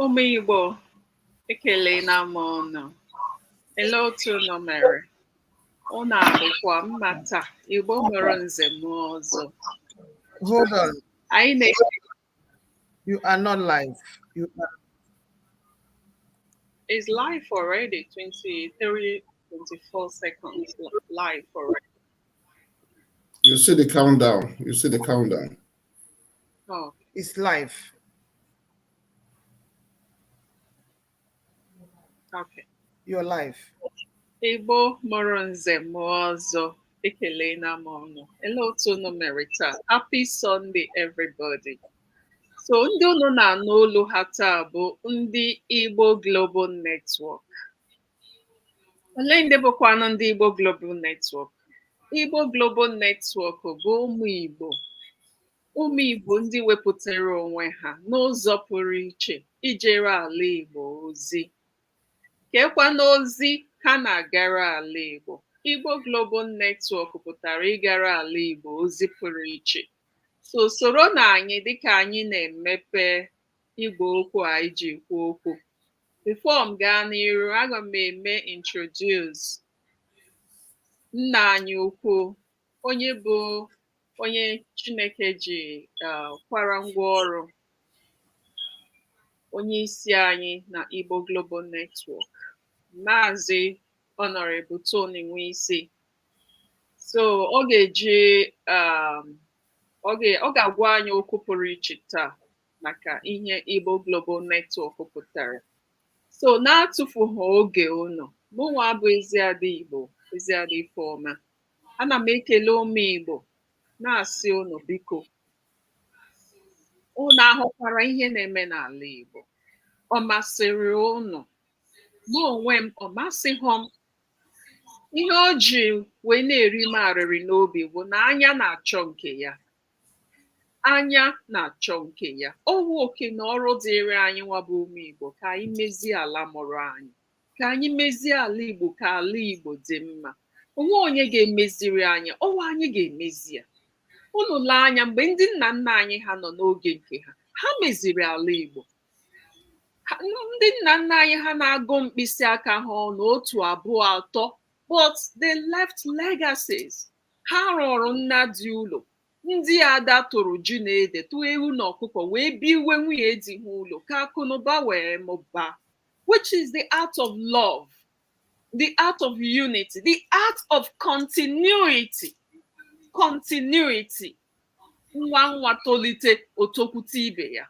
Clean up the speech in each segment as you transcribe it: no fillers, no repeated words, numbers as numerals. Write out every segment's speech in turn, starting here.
Ụmụ Igbo, ekele na m unu. Ele otu unu mere? Unu adịkwa mma taa? Igbo mụrụ nze mụọ ọzọ. Hold on. Anyị na You are not live. You are. It's live already, 23, 24 seconds live already. You see the countdown. You see the countdown. Oh, It's live. okay. You're live. Igbo mụrụ nze mụọ ọzọ. Ekele na m unu. Ele otu unu mere taa? Happy Sunday, everybody. So ndị unu na-anụ olu ha taa bụ ndị Igbo Global Network. Olee ndị bụkwanụ ndị Igbo Global Network? Igbo Global Network bụ ụmụ Igbo. Ụmụ Igbo ndị wepụtara onwe ha n'ụzọ pụrụ iche ijere ala Igbo ozi. Kekwa n'ozi ha na-agara ala Igbo. Igbo Global Network pụtara ịgara ala Igbo ozi pụrụ iche. So soro na anyị dịka anyị na-emepe igwe okwu anyị ji kwu okwu. Before m gaa n'iru, aga m eme introduce nna anyị ukwu, onye bụ onye Chineke ji kwara ngwa ọrụ, onye isi anyị na Igbo Global Network, Maazị Honorable Tony Nwisi. So ọ ga-eji ọ ga-agwa anyị okwu pụrụ iche taa maka ihe Igbo Global Network pụtara. So na-atụfughị oge unu, mụnwa bụ Eziada Igbo, Eziada Ifeọma. Ana m ekele ụmụ Igbo na-asị unu biko, unu ahụkwara ihe na-eme n'ala Igbo. Ọ masịrị unu? Mụ onwe m, ọ masịghị m. Ihe o ji wee na-eri m arịrị n'obi bụ na anya na-achọ nke ya. Anya na-achọ nke ya. Ọwụ oke na ọrụ dịrị anyị nwa bụ ụmụ Igbo ka anyị mezie ala mụrụ anyị, ka anyị mezie ala Igbo, ka ala Igbo dị mma. Onwe onye ga-emeziri anyị, ọwụ anyị ga-emezi ya. Unu lee anya mgbe ndị nna nna anyị ha nọ n'oge nke ha, ha meziri ala Igbo. Ndị nna nna anyị ha na-agụ mkpịsị aka ha ọnụ otu abụọ atọ, but they left legacies. Ha rụrụ nna dị ụlọ. Ndị ada tụrụ ji na ede tụọ ewu na ọkụkọ wee biwe nwunye di ha ụlọ ka akụnụba wee mụbaa, which is the art of love, the art of unity, the art of continuity. Continuity. Nwa nwa tolite otokwute ibe ya.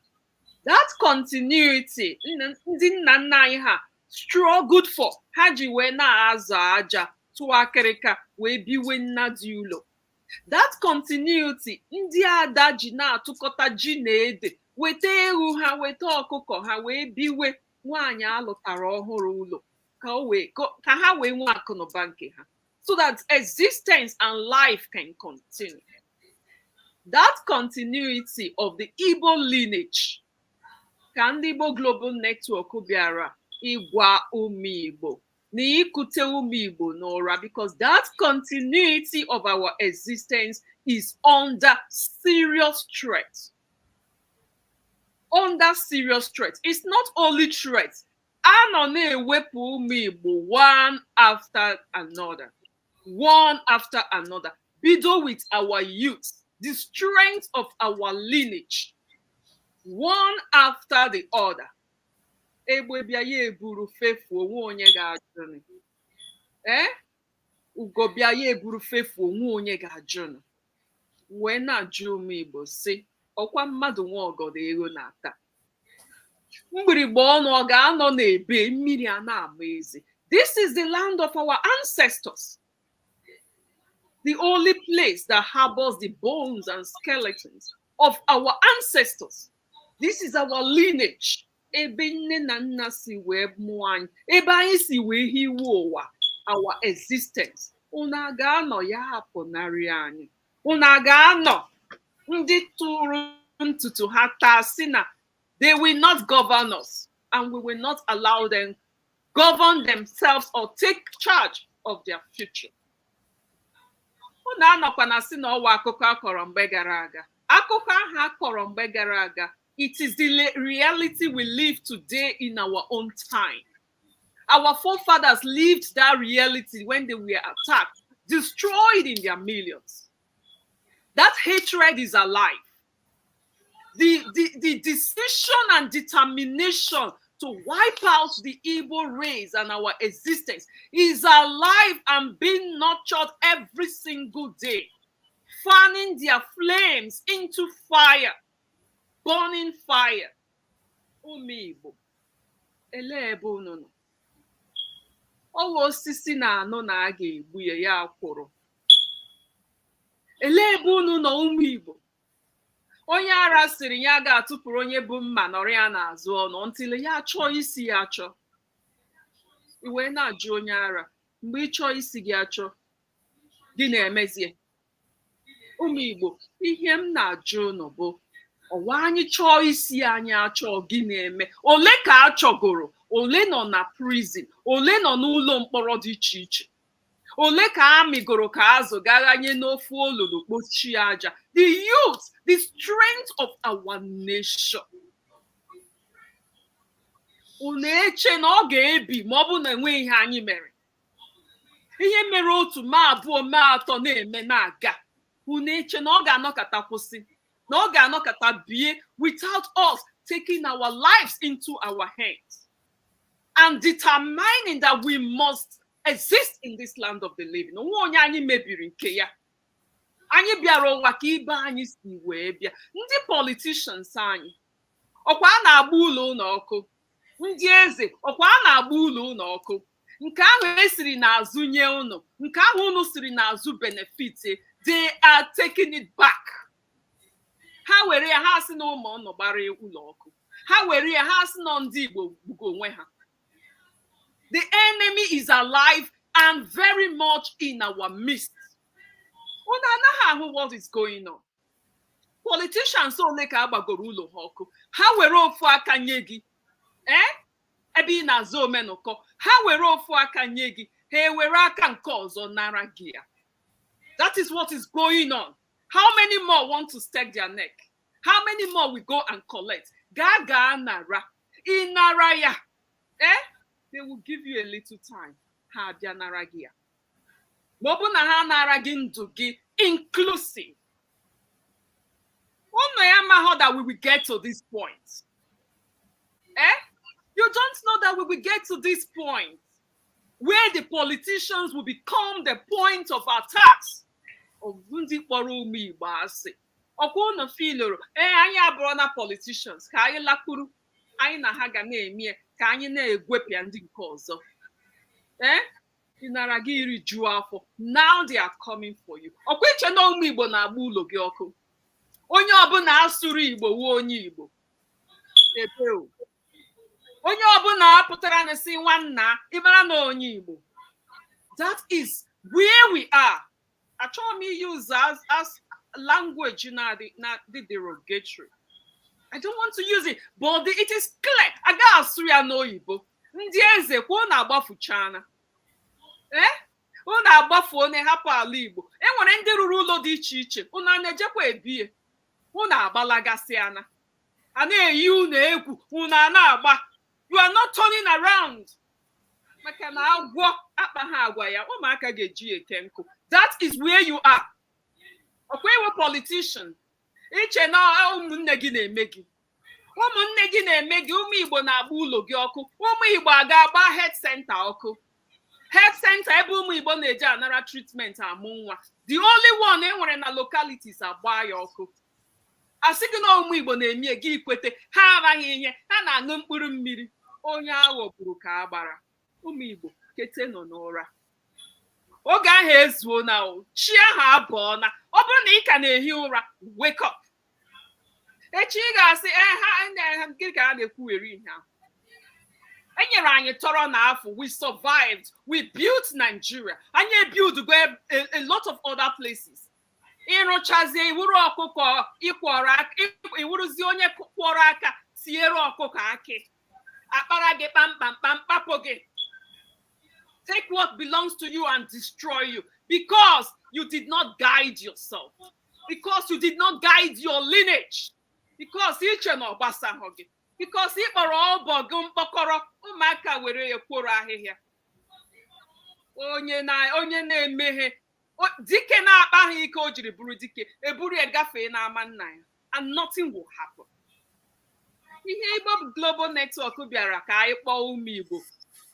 That continuity ndị nna nna anyị ha struggled for. Ha ji wee na-azụ aja tụọ akịrịka wee biwe nna dị ụlọ. That continuity ndị ada ji na-atụkọta ji na ede, weta ewu ha, weta ọkụkọ ha wee biwe nwaanyị alụtara ọhụrụ ụlọ ka ha wee nwee akụnụba nke ha, so that existence and life can continue. That continuity of the Igbo lineage ka ndị Igbo Global Network bịara ịgwa ụmụ Igbo na ikute ụmụ Igbo n'ụra, because that continuity of our existence is under serious threat. Under serious threat. It's not only threat. A nọ na-ewepụ ụmụ Igbo one after another. One after another. Bido with our youth, the strength of our lineage. One after the other. Egbe bịa ya eburu fefu onwe onye ga-ajụnụ. Ugo bịa ya eburu fefu onwe onye ga-ajụnụ. Wee na-ajụ ụmụ Igbo sị, ọkwa mmadụ nwa ọgọdọ ego na-ata. Mgbịrịgba ọnụ ọ ga-anọ n'ebe mmiri a na-ama ezi. This is the land of our ancestors. The only place that harbors the bones and skeletons of our ancestors. This is our lineage. Ebe nne na nna si wee mụọ anyị, ebe anyị si wee hiwe ụwa, our existence. Unu ga-anọ ya hapụnarị anyị. Unu ga-anọ ndị tụrụ ntutu ha taa sị na they will not govern us, and we will not allow them govern themselves or take charge of their future. Unu anọkwa na sị na ọwa akụkọ akọrọ mgbe gara aga. Akụkọ ahụ akọrọ mgbe gara aga It is the reality we live today in our own time. Our forefathers lived that reality when they were attacked, destroyed in their millions. That hatred is alive. The decision and determination to wipe out the Igbo race and our existence is alive and being nurtured every single day, fanning their flames into fire, burning fire. Ụmụ Igbo, elee ebe unu nọ? Ọwa osisi na-anụ na a ga-egbu ya kwụrụ. Elee ebe unu nọ ụmụ Igbo? Onye ara sịrị ya ga-atụpụrụ onye bụ mma nọrọ ya n'azụ ọnụ ntịle ya chọọ isi ya achọ. Iwe na-ajụ onye ara, mgbe ị chọọ isi gị achọ, gị na-emezie. Ụmụ Igbo, ihe m na-ajụ unu bụ, ọwa anyị chọọ isi anyị achọ, gị na-eme. Ole ka a chọgoro? Ole nọ na prison? Ole nọ n'ụlọ mkpọrọ dị iche iche? Ole ka a mịgoro ka azụ gaghanye n'ofe olulu kpochie aja? The youth, the strength of our nation. Unu eche na ọ ga-ebi ma ọ bụ na enweghị ihe anyị mere? Ihe mere otu ma abụọ ma atọ na-eme na-aga. Unu eche na ọ ga-anọkọta kwụsị? Na ọ ga-anọkọta bie without us taking our lives into our hands and determining that we must exist in this land of the living? Onwe onye anyị mebiri nke ya. Anyị bịara ụwa ka ibe anyị si wee bịa. Ndị politicians anyị, ọkwa a na-agba ụlọ ụlọ ọkụ. Ndị eze, ọkwa a na-agba ụlọ ụlọ ọkụ. Nke ahụ esiri n'azụ nye unu, nke ahụ unu siri n'azụ benefit, they are taking it back. Ha were ya ha sị na ụmụ ọnụ gbara ụlọ ọkụ. Ha were ya ha sị na ndị Igbo gbugo onwe ha. The enemy is alive and very much in our midst. Unu anaghị ahụ what is going on. Politicians ole ka agbagoro ụlọ ha ọkụ. Ha were ofu aka nye gị. Ebe ị na-azụ omenụkọ. Ha were ofu aka nye gị. Ha ewere aka nke ọzọ nara gị ya. That is what is going on. How many more want to stake their neck? How many more we go and collect? Gaga nara. Inara ya. They will give you a little time. Ha bịa nara gị ya. Ma ọ bụ na ha nara gị ndụ gị inclusive. Unu ya mahụ that we will get to this point. You don't know that we will get to this point where the politicians will become the point of attacks. Ndị kpọrọ ụmụ Igbo asị. Ọkwa unu filoro, anyị abụrụ na politicians, ka anyị lakpuru, anyị na ha ga na-eme ka anyị na-egwepịa ndị nke ọzọ. Ịnara gị iri juo afọ. Now they are coming for you. Ọkwa iche na ụmụ Igbo na-agba ụlọ gị ọkụ. Onye ọbụla asụrụ Igbo wuo onye Igbo. Ebeo. Onye ọbụla apụtara na si nwanna ịmara na onye Igbo. That is where we are. Achọrọ m use as language not the derogatory. I don't want to use it, but it is clear. Aga asụ ya n'oyibo. Ndị eze kwa ọ na-agbafuchana. Ọ na-agbafu onye hapụ ala Igbo. Enwere ndị rụrụ ụlọ dị iche iche. Unu na-ejekwa ebie. Unu agbalagasị ana. A na-eyi unu egwu. Unu na-agba. You are not turning around. Maka na agwọ akpa ha agwa ya. Ụmụaka ga-eji eke nkụ. That is where you are. Ọkwa iwe politician. Iche na ụmụnne gị na-eme gị. Ụmụnne gị na-eme gị. Ụmụ Igbo na-agba ụlọ gị ọkụ. Ụmụ Igbo aga-agba health center ọkụ. Health center ebe ụmụ Igbo na-eji anara treatment amụ nwa. The only one enwere na localities agba ya ọkụ. Asị gị na ụmụ Igbo na-eme gị ikwete. Ha amaghị ihe. Ha na-aṅụ mkpụrụ mmiri. Onye aghọ buru ka agbara. Ụmụ Igbo kete nọ n'ụra. Oge ahụ ezuo na chi ahụ abụọ na ọ bụrụ na ị ka na-ehi ụra, wake up. Echi ị ga-asị gịnị ka a na-ekwugheri ihe ahụ. Enyere anyị tọrọ n'afọ. We survived. We built Nigeria. Anyị build a lot of other places. Ịrụchazie iwuru ọkụkọ ịkwọrọ aka, iwuruzie onye kwọrọ aka tiere ọkụkọ akị. Akpara gị kpamkpam kpapụ gị. Take what belongs to you and destroy you because you did not guide yourself, because you did not guide your lineage. because iche na ọgbasahụ gị, because ịkpọrọ ọbọ gị mkpọkọrọ ụmụaka were ya kworo ahịhịa. Onye na-emeghe dike na-akpa ha ike o jiri bụrụ dike eburu ya gafee n'ama nna ya, and nothing will happen. Ihe Igbo Global Network bịara ka anyị kpọọ ụmụ Igbo,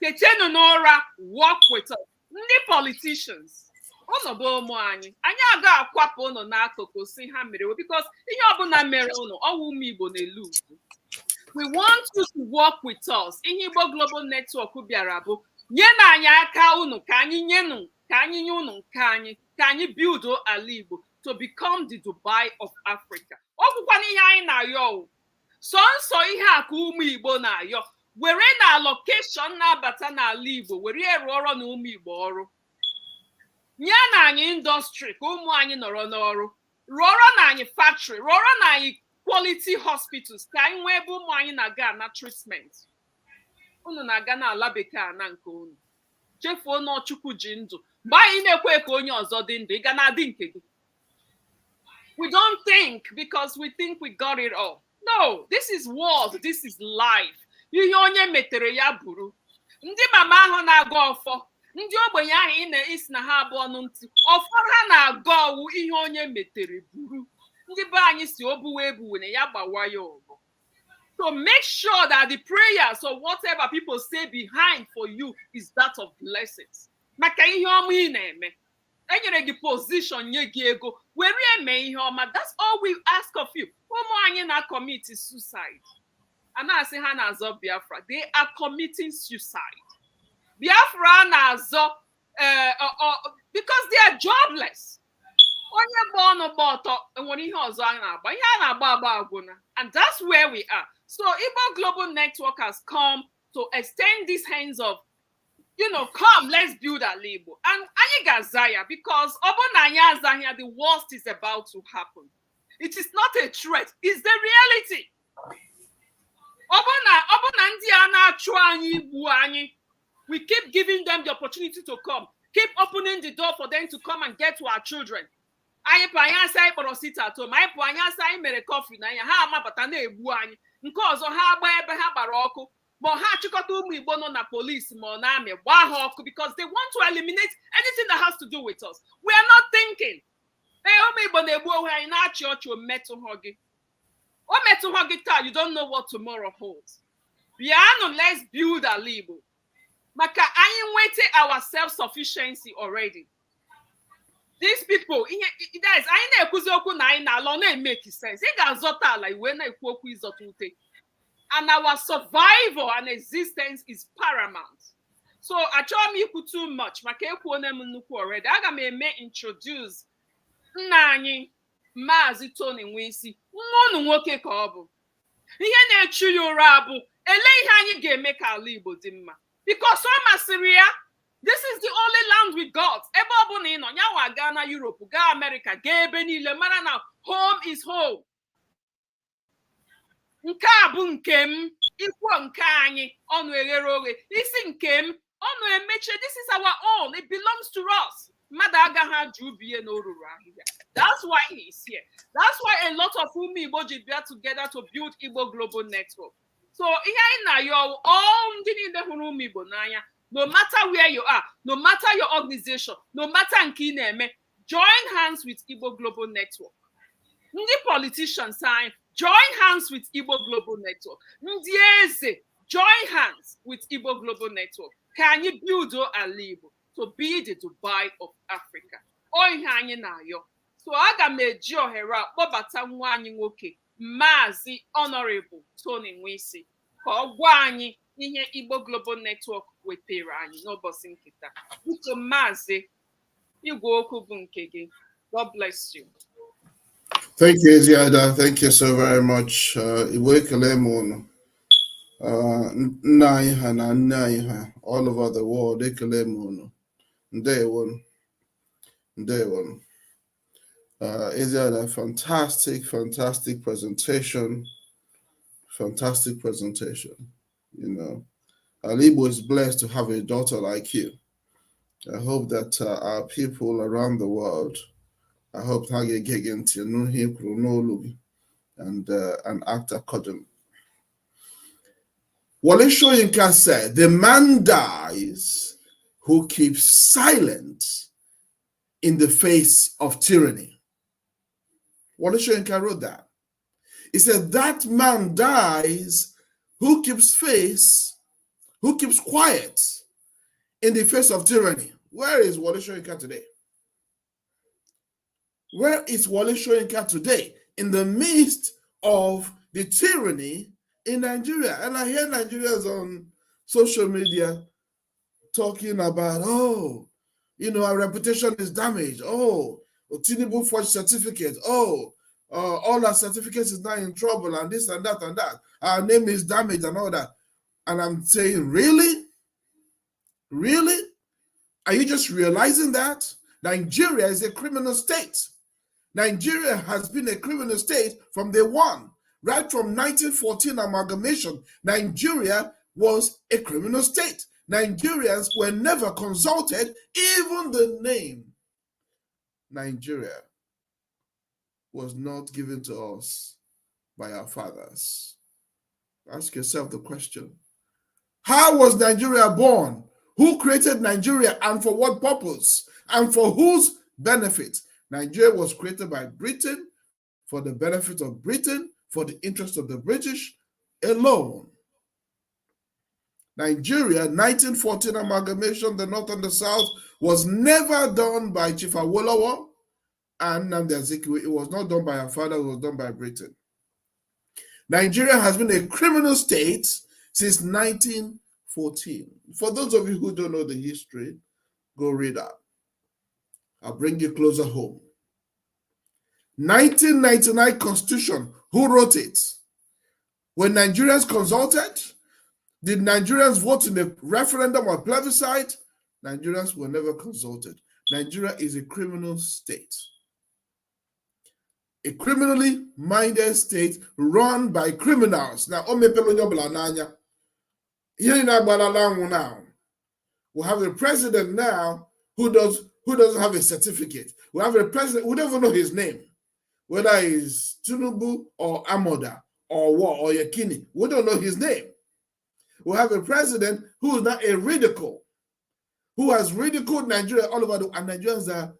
ketenu n'ụra, work with us. Ndị politicians, unu bụ ụmụ anyị aga akwapụ unu n'akụkụ si ha mere, because ihe ọbụla mere unu ọwụ ụmụ Igbo na-elu ugwu. We want you to work with us. Ihe Igbo Global Network bịara bụ nye na anyị aka unu, ka anyị nye unu nke anyị, ka anyị build ala Igbo to become the Dubai of Africa. Ọ bụkwa ihe anyị na-ayọ, sọnsọ ihe a ka ụmụ Igbo na-ayọ, were na location na-abata n'ala Igbo were rụọ ọrụ na ụmụ Igbo ọrụ. Nye na anyị indọstrị ka ụmụ anyị nọrọ n'ọrụ, rụọrọ na anyị factory, rụọrọ na anyị quality hospitals ka anyị nwee ebe ụmụ anyị na-aga na treatment. Unu na-aga n'ala bekee ana nke unu, chefuo na Chukwu ji ndụ, mgbe anyị na-ekwe ka onye ọzọ dị ndụ, ị ga na-adị nke gị. We don't think because we think we got it all. No, this is world, this is life. Ihe onye metere ya buru. Ndị mama ahụ na-agọ ọfọ, ndị ogbenye ahụ ị na-esi na ha abụọ ọnụ ntị, ọfọ ha na-agọ ọwụ ihe onye metere buru. Ndị be anyị si obuwe ebuwe na ya gbawa ya ọgụ. So make sure that the prayers or whatever people say behind for you is that of blessings. Maka ihe ọma ị na-eme, enyere gị position, nye gị ego, were eme ihe ọma. That's all we ask of you. Ụmụ anyị na-commit suicide. A na-asị ha na-azọ Biafra. They are committing suicide. Biafra na-azọ because they are jobless. Onye gba ọnụ gba ọtọ enwere ihe ọzọ a na-agba. Ihe a na-agba agwụna. And that's where we are. So Igbo Global Network has come to extend these hands of, come, let's build a Igbo. And anyị ga-aza ya, because ọ bụ na anyị azaghị ya, the worst is about to happen. It is not a threat, it's the reality. Ọ bụ na ndị a na-achụ anyị igbu anyị, we keep giving them the opportunity to come, keep opening the door for them to come and get to our children. Anyị pụ anyị asa anyị kpọrọ sit at home, anyị pụ anyị asa anyị mere coffee na ya, ha amabata na-egbu anyị. Nke ọzọ ha agba ebe ha gbara ọkụ, ma ha achịkọta ụmụ Igbo nọ na police ma ọ na-amị gbaa ha ọkụ, because they want to eliminate anything that has to do with us. We are not thinking. Ụmụ Igbo na-egbu onwe anyị na-achị ọchị, o metụ ha gị taa, you don't know what tomorrow holds. Bịanụ, let's build ala Igbo. Maka anyị nwete our self-sufficiency already. These people, guys, anyị na-ekwuzi okwu na anyị na-ala, ọ na-emeki sense. Ị ga-azọta ala iwe na-ekwu okwu ịzọta ute. And our survival and existence is paramount. So achọrọ m ikwu too much maka ekwuone m nnukwu already. Aga m introduce nna anyị Maazị Tony Nwisi, nwa unu nwoke ka ọ bụ. Ihe na-echu ya ụra bụ ele ihe anyị ga-eme ka ala Igbo dị mma. Because ọ masịrị ya, this is the only land we got. Ebe ọ bụ na ị nọ, nyanwa gaa na Europe, gaa America, gaa ebe niile, mara na home is home. Nke a bụ nke m, ikwuo nke anyị, ọnụ eghere oghe. Isi nke m, ọnụ emeche. This is our own. It belongs to us. Mmadụ agaghị ajụ ubi ya na o ruru ahịhịa. That's why he is here. That's why a lot of ụmụ Igbo ji bịa together to build Igbo Global Network. So ihe anyị na-ayọ all ndị niile hụrụ ụmụ Igbo n'anya, no matter where you are, no matter your organization, no matter nke ị na-eme, join hands with Igbo Global Network. Ndị politicians anyị, join hands with Igbo Global Network. Ndị eze, join hands with Igbo Global Network. Ka anyị build ala Igbo to be the Dubai of Africa. Ọ ihe anyị na-ayọ. So aga m eji ohere a kpọbata nwa anyị nwoke, Maazị Honorable Tony Nwisi, ka ọ gwa anyị ihe Igbo Global Network wetara anyị n'ụbọchị nkịta. Biko Maazị, igwe okwu bụ nke gị. God bless you. Thank you, Eziada. Thank you so very much. Igbo ekele m unu. Nna anyị ha na nne anyị ha all over the world, ekele m unu. Ndewo. Ndewo. Eziada, fantastic presentation. Fantastic presentation. Ala Igbo is blessed to have a daughter like you. I hope that our people around the world, I hope ha ga-ege ntị n'ihe kwuru n'olu gị. and act accordingly. Wole Soyinka said, "The man dies who keeps silent in the face of tyranny." Wole Soyinka wrote that. He said, "That man dies who keeps quiet in the face of tyranny." Where is Wole Soyinka today? Where is Wole Soyinka today? In the midst of the tyranny in Nigeria. And I hear Nigerians on social media talking about, oh, our reputation is damaged. Oh, Tinubu forged certificates. Oh, all our certificates is now in trouble, and this and that and that. Our name is damaged and all that. And I'm saying, really? Really? Are you just realizing that? Nigeria is a criminal state. Nigeria has been a criminal state from day one. Right from 1914 amalgamation, Nigeria was a criminal state. Nigerians were never consulted. Even the name Nigeria was not given to us by our fathers. Ask yourself the question. How was Nigeria born? Who created Nigeria and for what purpose? And for whose benefit? Nigeria was created by Britain for the benefit of Britain, for the interest of the British alone. Nigeria, 1914 amalgamation, the North and the South, was never done by Chief Awolowo and Nnamdi Azikiwe. It was not done by our father, it was done by Britain. Nigeria has been a criminal state since 1914. For those of you who don't know the history, go read that. I'll bring you closer home. 1999 Constitution, who wrote it? When Nigerians consulted, did Nigerians vote in a referendum or plebiscite? Nigerians were never consulted. Nigeria is a criminal state. A criminally minded state run by criminals. Now, now, we have a president now who doesn't have a certificate. We have a president who doesn't know his name, whether he's Tinubu or Amoda or what or Yakini. We don't know his name. We have a president who is not a ridicule, who has ridiculed Nigeria all over and Nigerians are,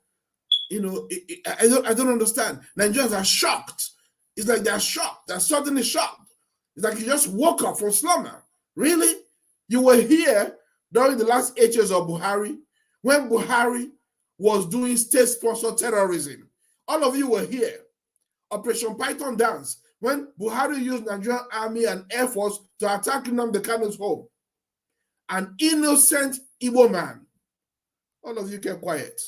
I don't understand. Nigerians are shocked. It's like they're shocked. They're suddenly shocked. It's like you just woke up from slumber. Really? You were here during the last 8 years of Buhari, when Buhari was doing state-sponsored terrorism. All of you were here. Operation Python Dance, when Buhari used Nigerian Army and Air Force to attack Nnamdi Kanu's home. An innocent Igbo man. All of you kept quiet.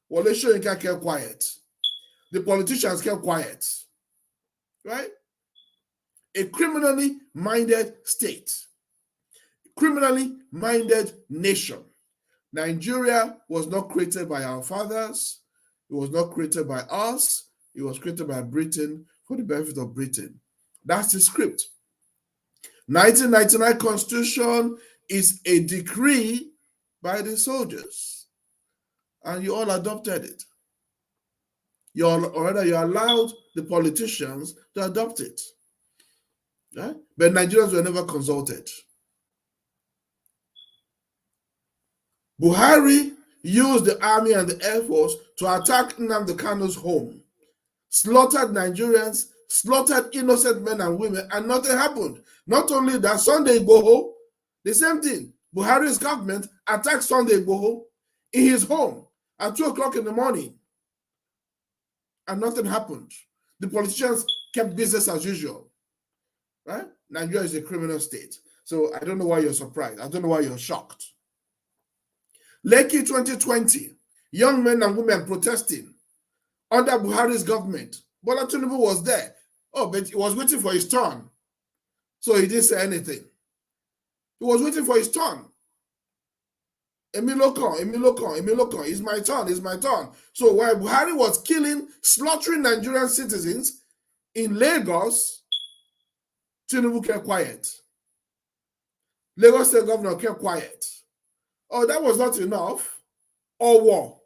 Wole Soyinka kept quiet. The politicians kept quiet. Right? A criminally minded state. Criminally minded nation. Nigeria was not created by our fathers. It was not created by us. It was created by Britain for the benefit of Britain. That's the script. 1999 Constitution is a decree by the soldiers. And you all adopted it. You allowed the politicians to adopt it. Right? But Nigerians were never consulted. Buhari used the army and the air force to attack Nnamdi Kanu's home, slaughtered Nigerians, slaughtered innocent men and women, and nothing happened. Not only that, Sunday Igboho, the same thing. Buhari's government attacked Sunday Igboho in his home at 2 o'clock in the morning, and nothing happened. The politicians kept business as usual. Right? Nigeria is a criminal state. So I don't know why you're surprised. I don't know why you're shocked. Lekki 2020, young men and women protesting under Buhari's government. Bola Tinubu was there. Oh, but he was waiting for his turn. So he didn't say anything. He was waiting for his turn. Emilokon, it's my turn, it's my turn. So while Buhari was slaughtering Nigerian citizens in Lagos, Tinubu kept quiet. Lagos State Governor kept quiet. Oh, that was not enough. Or war.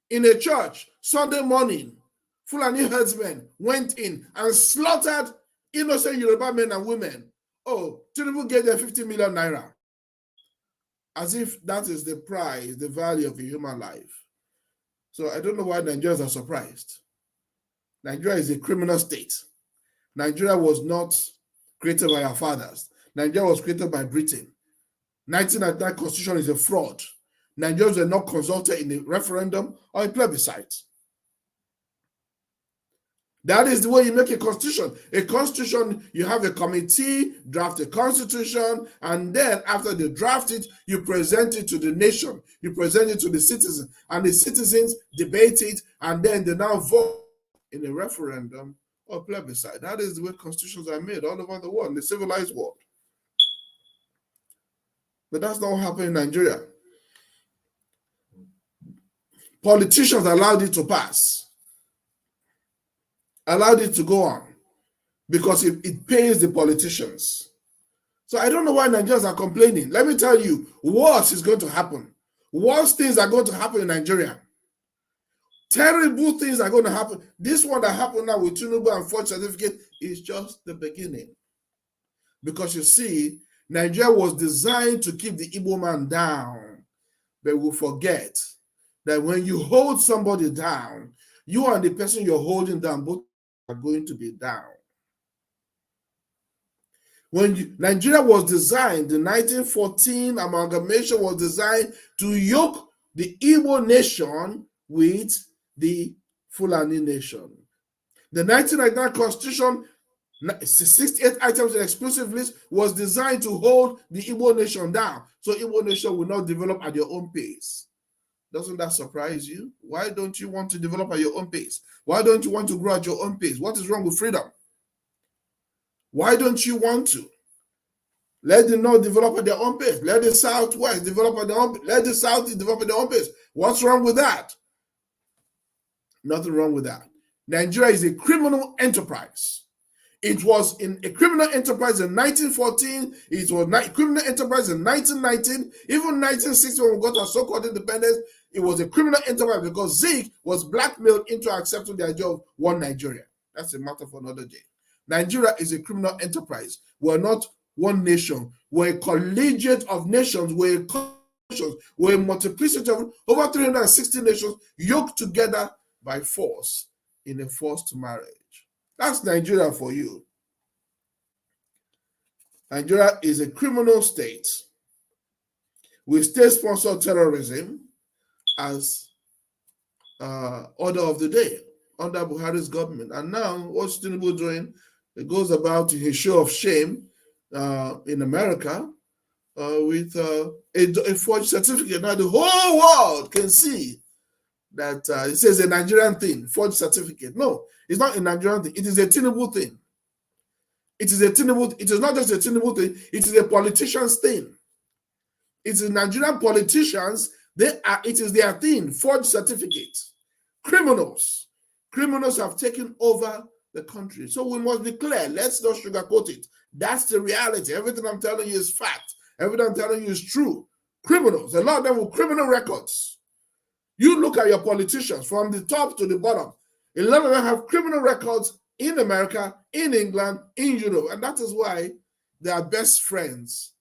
In a church, Sunday morning, Fulani herdsmen went in and slaughtered innocent Yoruba men and women. Oh, Tinubu gave them 50 million naira. As if that is the price, the value of a human life. So I don't know why Nigerians are surprised. Nigeria is a criminal state. Nigeria was not created by our fathers. Nigeria was created by Britain. 1999 constitution is a fraud. Nigerians were not consulted in a referendum or a plebiscite. That is the way you make a constitution. A constitution, you have a committee, draft a constitution, and then after they draft it, you present it to the nation. You present it to the citizens, and the citizens debate it, and then they now vote in a referendum or plebiscite. That is the way constitutions are made all over the world, in the civilized world. But that's not what happened in Nigeria. Politicians allowed it to pass. Allowed it to go on because it pays the politicians. So I don't know why Nigerians are complaining. Let me tell you, worse is going to happen. Worse things are going to happen in Nigeria. Terrible things are going to happen. This one that happened now with Tinubu and Forge certificate is just the beginning. Because you see, Nigeria was designed to keep the Igbo man down. But we forget that when you hold somebody down, you and the person you're holding down both are going to be down. Nigeria was designed, the 1914 amalgamation was designed to yoke the Igbo nation with the Fulani nation. The 1999 constitution, 68 items in exclusive list, was designed to hold the Igbo nation down, so Igbo nation will not develop at their own pace. Doesn't that surprise you? Why don't you want to develop at your own pace? Why don't you want to grow at your own pace? What is wrong with freedom? Why don't you want to? Let the North develop at their own pace. Let the Southwest develop at their own pace. Let the Southeast develop at their own pace. What's wrong with that? Nothing wrong with that. Nigeria is a criminal enterprise. It was in a criminal enterprise in 1914. It was a criminal enterprise in 1919. Even 1960, when we got our so-called independence, it was a criminal enterprise because Zeke was blackmailed into accepting the idea of one Nigeria. That's a matter for another day. Nigeria is a criminal enterprise. We're not one nation. We're a collegiate of nations. We're a multiplicity of over 360 nations yoked together by force in a forced marriage. That's Nigeria for you. Nigeria is a criminal state with state-sponsored terrorism as order of the day under Buhari's government. And now, what's Tinubu doing? It goes about his show of shame in America with a forged certificate. Now the whole world can see that it says a Nigerian thing, forged certificate. No, it's not a Nigerian thing. It is a Tinubu thing. It is a Tinubu. It is not just a Tinubu thing. It is a politician's thing. It's the Nigerian politicians. It is their thing. Forged certificates. Criminals. Criminals have taken over the country. So we must be clear. Let's not sugarcoat it. That's the reality. Everything I'm telling you is fact. Everything I'm telling you is true. Criminals. A lot of them with criminal records. You look at your politicians from the top to the bottom. A lot of them have criminal records in America, in England, in Europe. And that is why they are best friends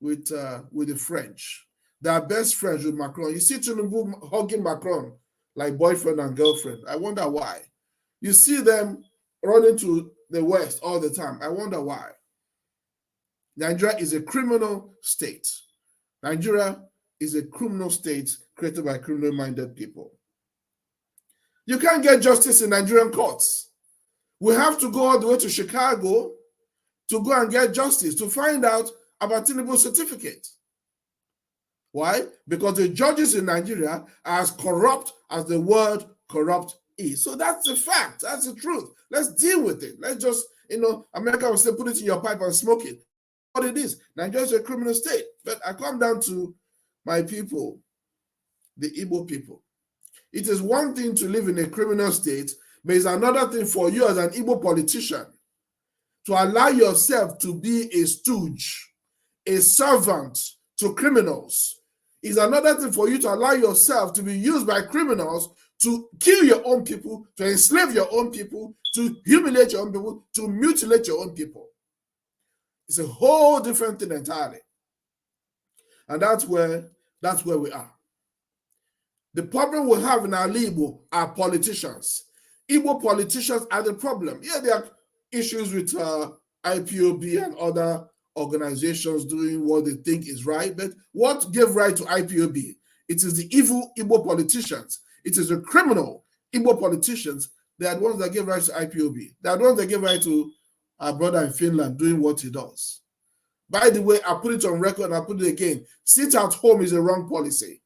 with the French. They are best friends with Macron. You see Tinubu hugging Macron like boyfriend and girlfriend. I wonder why. You see them running to the West all the time. I wonder why. Nigeria is a criminal state. Nigeria is a criminal state created by criminal-minded people. You can't get justice in Nigerian courts. We have to go all the way to Chicago to go and get justice, to find out about Tinubu's certificate. Why? Because the judges in Nigeria are as corrupt as the word corrupt is. So that's the fact. That's the truth. Let's deal with it. Let's just, America will say, put it in your pipe and smoke it. What it is. Nigeria is a criminal state. But I come down to my people, the Igbo people. It is one thing to live in a criminal state, but it's another thing for you as an Igbo politician to allow yourself to be a stooge, a servant to criminals. It's another thing for you to allow yourself to be used by criminals to kill your own people, to enslave your own people, to humiliate your own people, to mutilate your own people. It's a whole different thing entirely. And that's where we are. The problem we have in our Igbo are politicians. Igbo politicians are the problem. Yeah, there are issues with IPOB and other organizations doing what they think is right, but what gave right to IPOB? It is the evil Igbo politicians. It is the criminal Igbo politicians. They are the ones that gave right to IPOB. They are the ones that gave right to our brother in Finland doing what he does. By the way, I put it on record and I put it again. Sit at home is a wrong policy.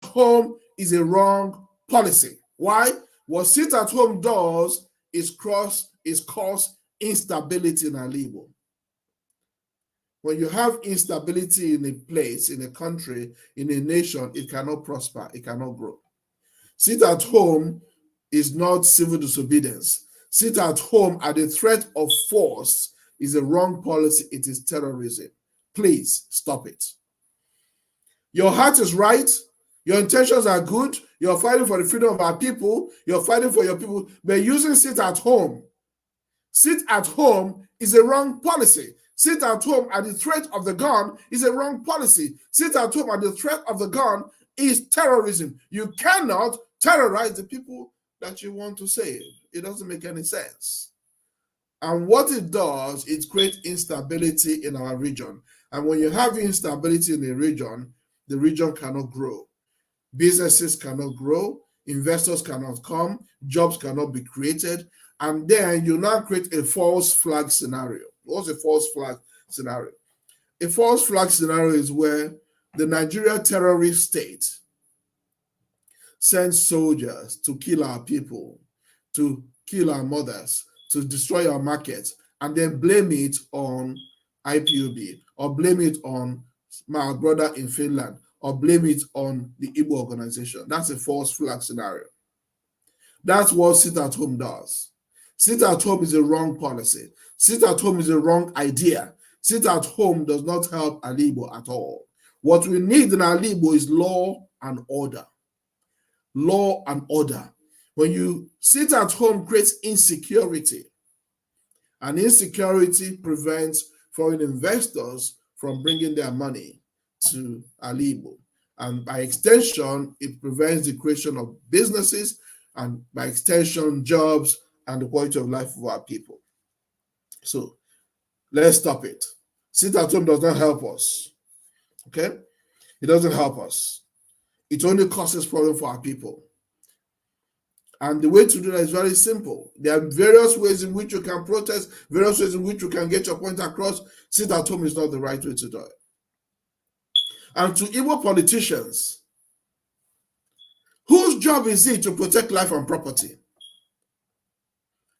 Home is a wrong policy. Why? What sit at home does is cause instability in our Igbo. When you have instability in a place, in a country, in a nation, it cannot prosper, it cannot grow. Sit at home is not civil disobedience. Sit at home at the threat of force is a wrong policy, it is terrorism. Please stop it. Your heart is right, your intentions are good, you're fighting for the freedom of our people, you're fighting for your people, but using sit at home. Sit at home is a wrong policy. Sit at home at the threat of the gun is a wrong policy. Sit at home at the threat of the gun is terrorism. You cannot terrorize the people that you want to save. It doesn't make any sense. And what it does, it creates instability in our region. And when you have instability in the region cannot grow. Businesses cannot grow, investors cannot come, jobs cannot be created, and then you now create a false flag scenario. What's a false flag scenario? A false flag scenario is where the Nigeria terrorist state sends soldiers to kill our people, to kill our mothers, to destroy our markets, and then blame it on IPOB, or blame it on my brother in Finland, or blame it on the Igbo organization. That's a false flag scenario. That's what sit at home does. Sit at home is a wrong policy. Sit at home is a wrong idea. Sit at home does not help Igbo at all. What we need in Igbo is law and order. Law and order. When you sit at home, creates insecurity. And insecurity prevents foreign investors from bringing their money to Igbo. And by extension, it prevents the creation of businesses and by extension, jobs and the quality of life of our people. So let's stop it. Sit at home does not help us. Okay? It doesn't help us. It only causes problems for our people. And the way to do that is very simple. There are various ways in which you can protest, various ways in which you can get your point across. Sit at home is not the right way to do it. And to Igbo politicians, whose job is it to protect life and property?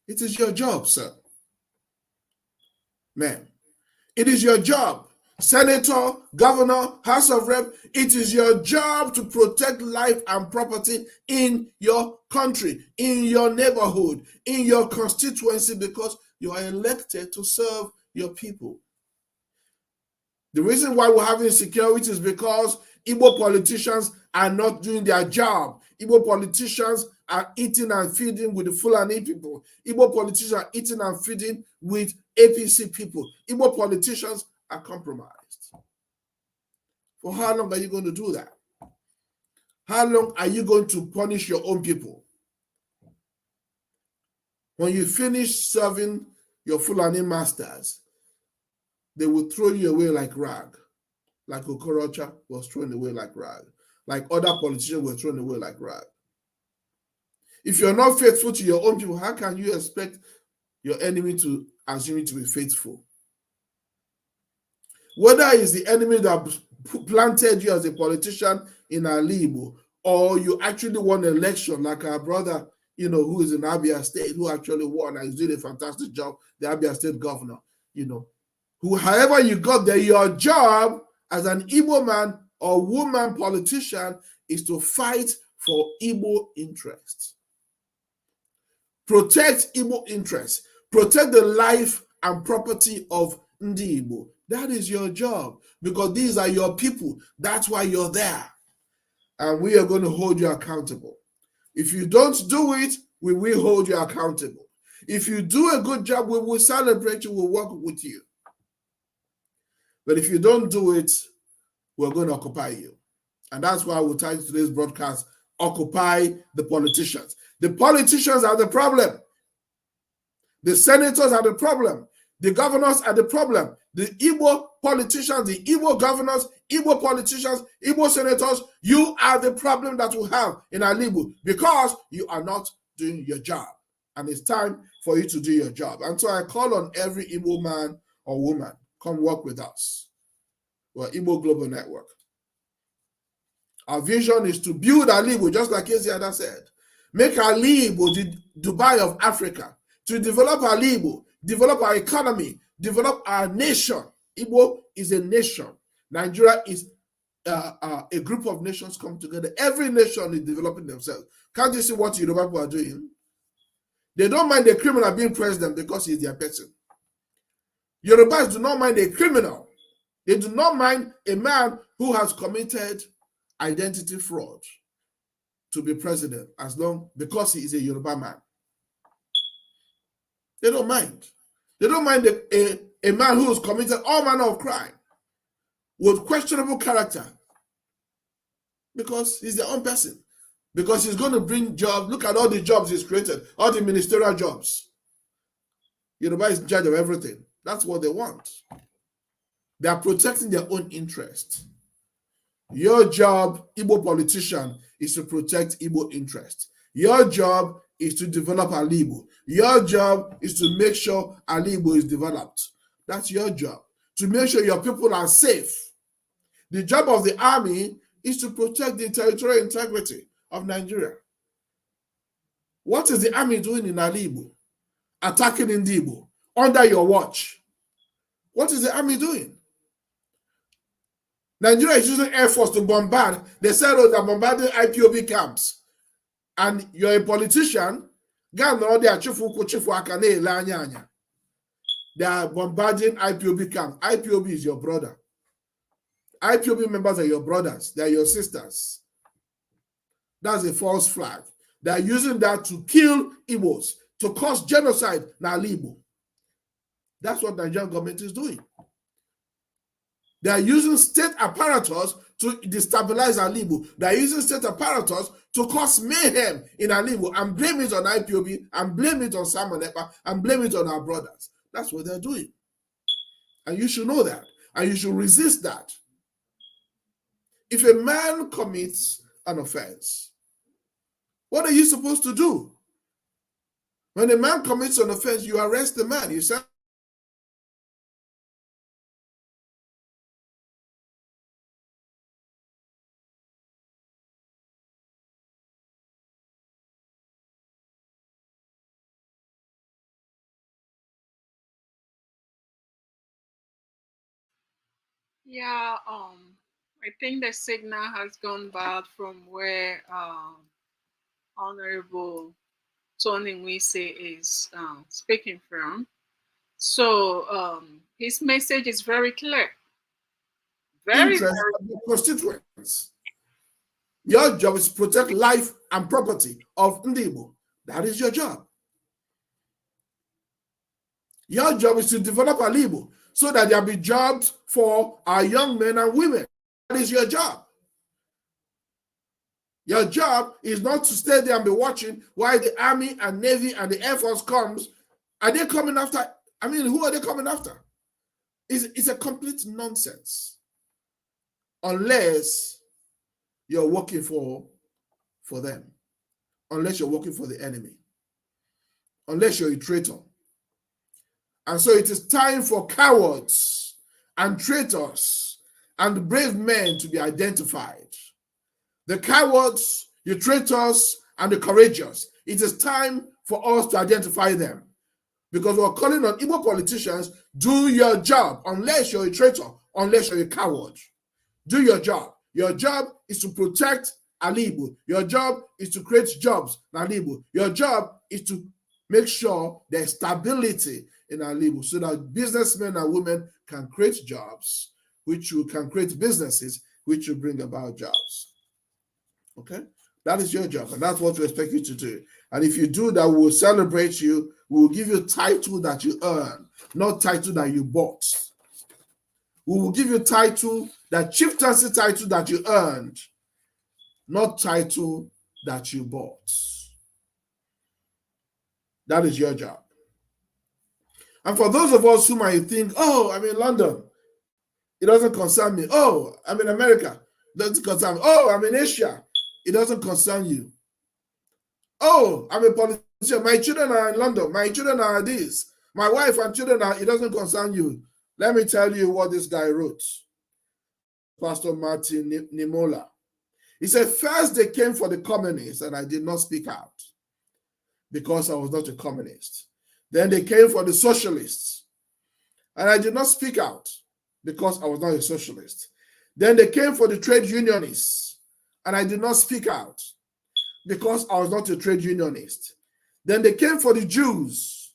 It is your job, sir. Man, it is your job. Senator, governor, House of Rep, it is your job to protect life and property in your country, in your neighborhood, in your constituency, because you are elected to serve your people. The reason why we're having insecurity is because Igbo politicians are not doing their job. Igbo politicians are eating and feeding with the Fulani people. Igbo politicians are eating and feeding with APC people. Igbo politicians are compromised. For how long are you going to do that? How long are you going to punish your own people? When you finish serving your Fulani masters, they will throw you away like rag, like Okorocha was thrown away like rag, like other politicians were thrown away like rag. If you're not faithful to your own people, how can you expect your enemy to assume you to be faithful? Whether it's the enemy that planted you as a politician in Igbo, or you actually won an election like our brother, who is in Abia State, who actually won and is doing a fantastic job, the Abia State governor, however you got there, your job as an Igbo man or woman politician is to fight for Igbo interests. Protect Igbo interests. Protect the life and property of Ndi Igbo. That is your job, because these are your people. That's why you're there. And we are going to hold you accountable. If you don't do it, we will hold you accountable. If you do a good job, we will celebrate you, we'll work with you. But if you don't do it, we're going to occupy you. And that's why we'll title today's broadcast, Occupy the Politicians. The politicians are the problem. The senators are the problem. The governors are the problem. The Igbo politicians, the Igbo governors, Igbo politicians, Igbo senators, you are the problem that we have in our Igbo because you are not doing your job. And it's time for you to do your job. And so I call on every Igbo man or woman, come work with us. We're Igbo Global Network. Our vision is to build our Igbo, just like Eziada said. Make our Igbo the Dubai of Africa. To develop our Igbo, develop our economy, develop our nation. Igbo is a nation. Nigeria is a group of nations come together. Every nation is developing themselves. Can't you see what Yoruba people are doing? They don't mind the criminal being president because he's their person. Yorubas do not mind a criminal. They do not mind a man who has committed identity fraud to be president as long because he is a Yoruba man. They don't mind. They don't mind a man who has committed all manner of crime with questionable character because he's their own person. Because he's going to bring jobs. Look at all the jobs he's created, all the ministerial jobs. Yoruba is in charge of everything. That's what they want. They are protecting their own interest. Your job, Igbo politician, is to protect Igbo interest. Your job is to develop our Igbo. Your job is to make sure our Igbo is developed. That's your job. To make sure your people are safe. The job of the army is to protect the territorial integrity of Nigeria. What is the army doing in Igbo? Attacking in Igbo under your watch. What is the army doing? Nigeria is using Air Force to bombard. They said, oh, they're bombarding IPOB camps. And you're a politician. They are bombarding IPOB camps. IPOB is your brother. IPOB members are your brothers. They are your sisters. That's a false flag. They are using that to kill Igbos, to cause genocide in Igbo. That's what the Nigerian government is doing. They are using state apparatus to destabilize Igbo. They are using state apparatus to cause mayhem in Igbo and blame it on IPOB and blame it on Simon Ekpa and blame it on our brothers. That's what they're doing. And you should know that. And you should resist that. If a man commits an offense, what are you supposed to do? When a man commits an offense, you arrest the man. You say, Yeah, I think the signal has gone bad from where Honorable Tony Nwise is speaking from. So his message is very clear. Very, interest very of the constituents. Your job is to protect life and property of Igbo. That is your job. Your job is to develop a Igbo so that there will be jobs for our young men and women. That is your job. Your job is not to stay there and be watching while the Army and Navy and the Air Force comes. Are they coming after? I mean, who are they coming after? It's a complete nonsense. Unless you're working for them. Unless you're working for the enemy. Unless you're a traitor. And so it is time for cowards and traitors and brave men to be identified. The cowards, the traitors, and the courageous. It is time for us to identify them. Because we're calling on Igbo politicians, do your job, unless you're a traitor, unless you're a coward. Do your job. Your job is to protect Igbo. Your job is to create jobs in Igbo. Your job is to make sure there's stability in Igbo so that businessmen and women can create jobs, which you can create businesses, which will bring about jobs. Okay? That is your job, and that's what we expect you to do. And if you do that, we will celebrate you. We will give you title that you earn, not title that you bought. We will give you title, that chieftaincy title that you earned, not title that you bought. That is your job. And for those of us who might think, oh, I'm in London, it doesn't concern me. Oh, I'm in America, it doesn't concern me. Oh, I'm in Asia, it doesn't concern you. Oh, I'm a politician, my children are in London, my children are this, my wife and children are, it doesn't concern you. Let me tell you what this guy wrote. Pastor Martin Nimola. He said, first they came for the communists and I did not speak out because I was not a communist. Then they came for the socialists and I did not speak out because I was not a socialist. Then they came for the trade unionists and I did not speak out because I was not a trade unionist. Then they came for the Jews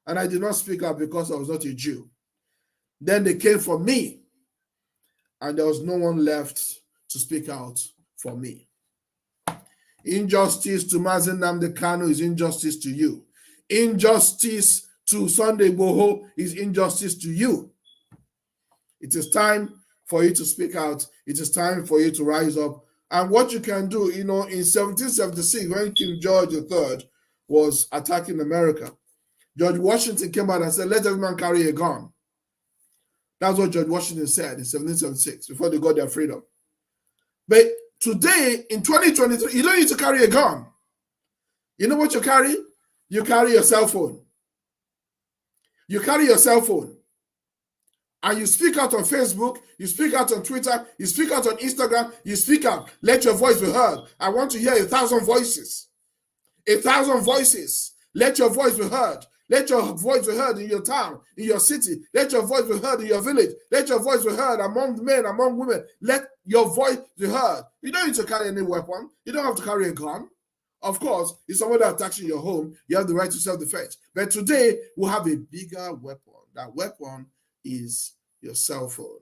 and I did not speak out because I was not a Jew. Then they came for me and there was no one left to speak out for me. Injustice to Mazi Nnamdi Kanu is injustice to you. Injustice to Sunday Igboho is injustice to you. It is time for you to speak out. It is time for you to rise up. And what you can do, in 1776, when King George III was attacking America, George Washington came out and said, let every man carry a gun. That's what George Washington said in 1776, before they got their freedom. But today, in 2023, you don't need to carry a gun. You know what you carry? You carry your cell phone. You carry your cell phone. And you speak out on Facebook, you speak out on Twitter, you speak out on Instagram, you speak out. Let your voice be heard. I want to hear 1,000 voices. 1,000 voices. Let your voice be heard. Let your voice be heard in your town, in your city. Let your voice be heard in your village. Let your voice be heard among men, among women. Let your voice be heard. You don't need to carry any weapon. You don't have to carry a gun. Of course, if somebody attacks you in your home, you have the right to self-defense. But today, we have a bigger weapon. That weapon is your cell phone.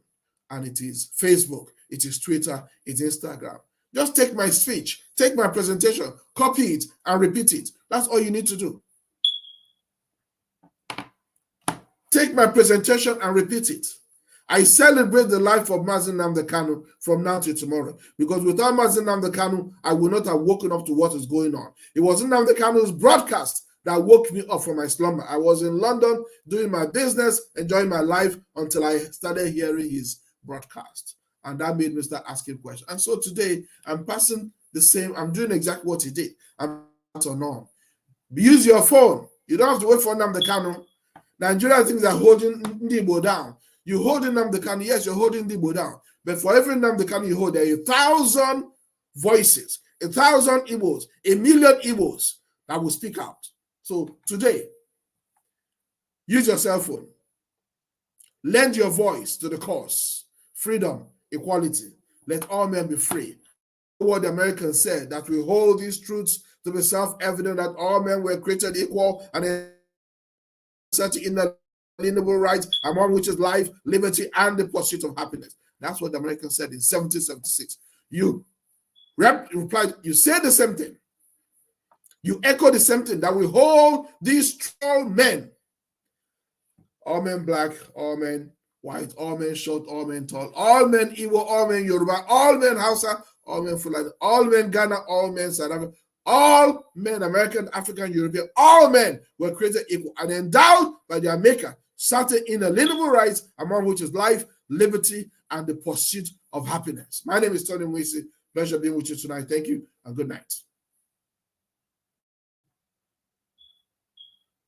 And it is Facebook, it is Twitter, it is Instagram. Just take my speech, take my presentation, copy it, and repeat it. That's all you need to do. Take my presentation and repeat it. I celebrate the life of Mazi Nnamdi Kanu from now till tomorrow. Because without Mazi Nnamdi Kanu, I would not have woken up to what is going on. It was Nnamdi Kanu's broadcast that woke me up from my slumber. I was in London doing my business, enjoying my life until I started hearing his broadcast. And that made me start asking questions. And so today, I'm passing the same, I'm doing exactly what he did. I'm on. Use your phone. You don't have to wait for Nnamdi Kanu. Nigeria thinks they're holding Igbo down. You holding Nnamdi Kanu, yes, you're holding Igbo down. But for every Nnamdi Kanu you hold, there are 1,000 voices, 1,000 Igbos, 1,000,000 Igbos that will speak out. So today, use your cell phone. Lend your voice to the cause. Freedom, equality. Let all men be free. What the Americans said, that we hold these truths to be self-evident, that all men were created equal and such inalienable rights, among which is life, liberty, and the pursuit of happiness. That's what the Americans said in 1776. You replied, you said the same thing. You echo the same thing, that we hold these strong men, all men black, all men white, all men short, all men tall, all men Igbo, all men Yoruba, all men Hausa, all men Fulani, all men Ghana, all men South Africa, all men American, African, European, all men were created equal and endowed by their maker, certain inalienable rights, among which is life, liberty, and the pursuit of happiness. My name is Tony Mwisi. Pleasure being with you tonight. Thank you and good night.